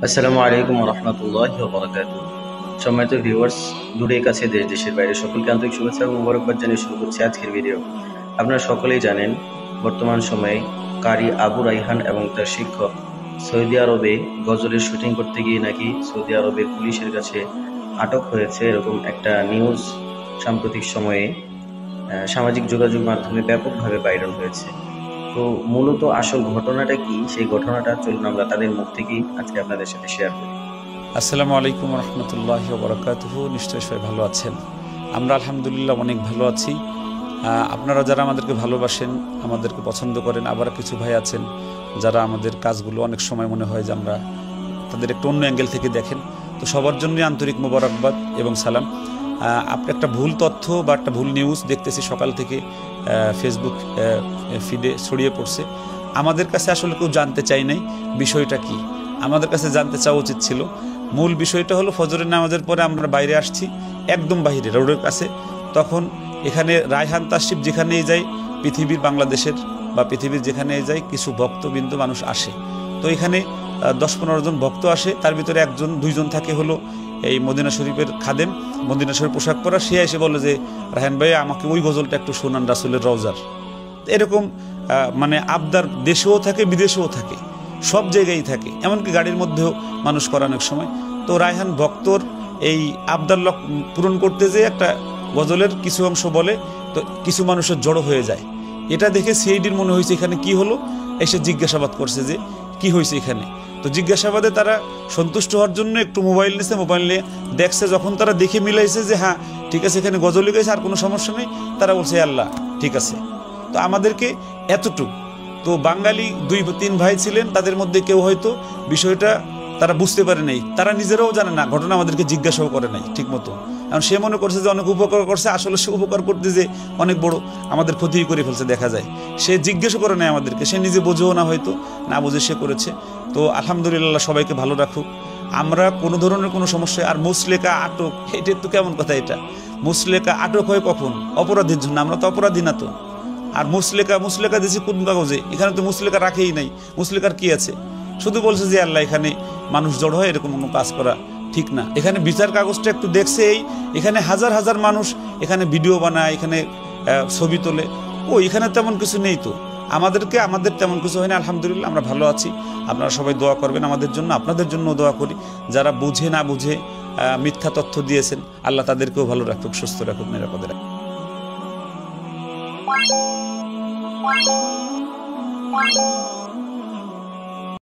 আসসালামু আলাইকুম রহমতুল্লাহি ওয়া বারাকাতুহু। সম্মানিত ভিউয়ার্স, দূরের কাছে দেশ দেশের বাইরে সকলকে আন্তরিক শুভেচ্ছা এবং মোবারকবাদ জানিয়ে শুরু করছি আজকের ভিডিও। আপনারা সকলেই জানেন, বর্তমান সময়ে কারি আবু রাইহান এবং তার শিক্ষক সৌদি আরবে গজলের শুটিং করতে গিয়ে নাকি সৌদি আরবের পুলিশের কাছে আটক হয়েছে, এরকম একটা নিউজ সাম্প্রতিক সময়ে সামাজিক যোগাযোগ মাধ্যমে ব্যাপকভাবে ভাইরাল হয়েছে। তো মূলত আসল ঘটনাটা কি, সেই ঘটনাটা চলুন আমরা তাদের মুখ থেকেই আজকে আপনাদের সাথে শেয়ার করি। আসসালামু আলাইকুম রহমতুল্লাহি ওয়া বারাকাতুহু। নিশ্চয়ই সবাই ভালো আছেন। আমরা আলহামদুলিল্লাহ অনেক ভালো আছি। আপনারা যারা আমাদেরকে ভালোবাসেন, আমাদেরকে পছন্দ করেন, আবার কিছু ভাই আছেন যারা আমাদের কাজগুলো অনেক সময় মনে হয় যে আমরা তাদের একটু অন্য অ্যাঙ্গেল থেকে দেখেন। তো সবার জন্যই আন্তরিক মোবারকবাদ এবং সালাম। আপনি একটা ভুল তথ্য বা একটা ভুল নিউজ দেখতেছি সকাল থেকে ফেসবুক ফিডে ছড়িয়ে পড়ছে। আমাদের কাছে আসলে কেউ জানতে চাই নাই বিষয়টা কি। আমাদের কাছে জানতে চাওয়া উচিত ছিল। মূল বিষয়টা হলো ফজরের নামাজের পরে আমরা বাইরে আসছি, একদম বাইরে রোডের কাছে। তখন এখানে রায়হান তাশরিফ যেখানেই যাই, পৃথিবীর বাংলাদেশের বা পৃথিবীর যেখানেই যাই, কিছু ভক্তবিন্দু মানুষ আসে। তো এখানে 10-15 জন ভক্ত আসে, তার ভিতরে একজন দুইজন থাকে হলো এই মদিনা শরীফের খাদেম, মদিনা শরীফ পোশাক পরা। সে এসে বলে যে রায়হান ভাই আমাকে ওই গজলটা একটু শোনান রাসূলের রওজার। এরকম মানে আবদার দেশেও থাকে, বিদেশেও থাকে, সব জায়গায় থাকে, এমনকি গাড়ির মধ্যেও মানুষ করে অনেক সময়। তো রায়হান ভক্তর এই আবদার পূরণ করতে যেয়ে একটা গজলের কিছু অংশ বলে, তো কিছু মানুষের জড়ো হয়ে যায়। এটা দেখে সিআইডির মনে হয়েছে এখানে কি হলো, এসে জিজ্ঞাসাবাদ করছে যে কি হয়েছে এখানে। তো জিজ্ঞাসাবাদে তারা সন্তুষ্ট হওয়ার জন্য একটু মোবাইল নিয়েছে, মোবাইল নিয়ে দেখছে। যখন তারা দেখে মিলাইছে যে হ্যাঁ ঠিক আছে, এখানে গজলই গেছে, আর কোনো সমস্যা নেই, তারা বলছে আল্লাহ ঠিক আছে। তো আমাদেরকে এতটুকু, তো বাঙালি 2-3 ভাই ছিলেন, তাদের মধ্যে কেউ হয়তো বিষয়টা তারা বুঝতে পারে নাই, তারা নিজেরাও জানে না, ঘটনা আমাদেরকে জিজ্ঞাসাও করে নাই ঠিক মতো। কারণ সে মনে করছে যে অনেক উপকার করছে, আসলে সে উপকার করতে যে অনেক বড় আমাদের ক্ষতি করে ফেলছে দেখা যায়। সে জিজ্ঞাসা করে নাই আমাদেরকে, সে নিজে বোঝেও না, হয়তো না বুঝে সে করেছে। তো আলহামদুলিল্লাহ, সবাইকে ভালো রাখুক। আমরা কোনো ধরনের কোনো সমস্যা, আর মুসলেকা আটক, এটা তো কেমন কথা। এটা মুসলেকা আটক হয় কখন? অপরাধীর জন্য। আমরা তো অপরাধী না তো। আর মুসলেকা দিয়েছে কোন কাগজে? এখানে তো মুসলেকা রাখেই নাই। মুসলেকার কি আছে? শুধু বলছে যে আল্লাহ এখানে মানুষ জড় হয়, এরকম কোনো কাজ করা ঠিক না। এখানে বিচার কাগজটা একটু দেখছে, এখানে হাজার হাজার মানুষ এখানে ভিডিও বানায়, এখানে ছবি তোলে। এখানে তেমন কিছু নেই তো। আমাদের তেমন কিছু হয় না, আলহামদুলিল্লাহ আমরা ভালো আছি। আপনারা সবাই দোয়া করবেন আমাদের জন্য, আপনাদের জন্য দোয়া করি। যারা বুঝে না বুঝে মিথ্যা তথ্য দিয়েছেন, আল্লাহ তাদেরকেও ভালো রাখুক, সুস্থ রাখুক, নিরাপদে রাখুক।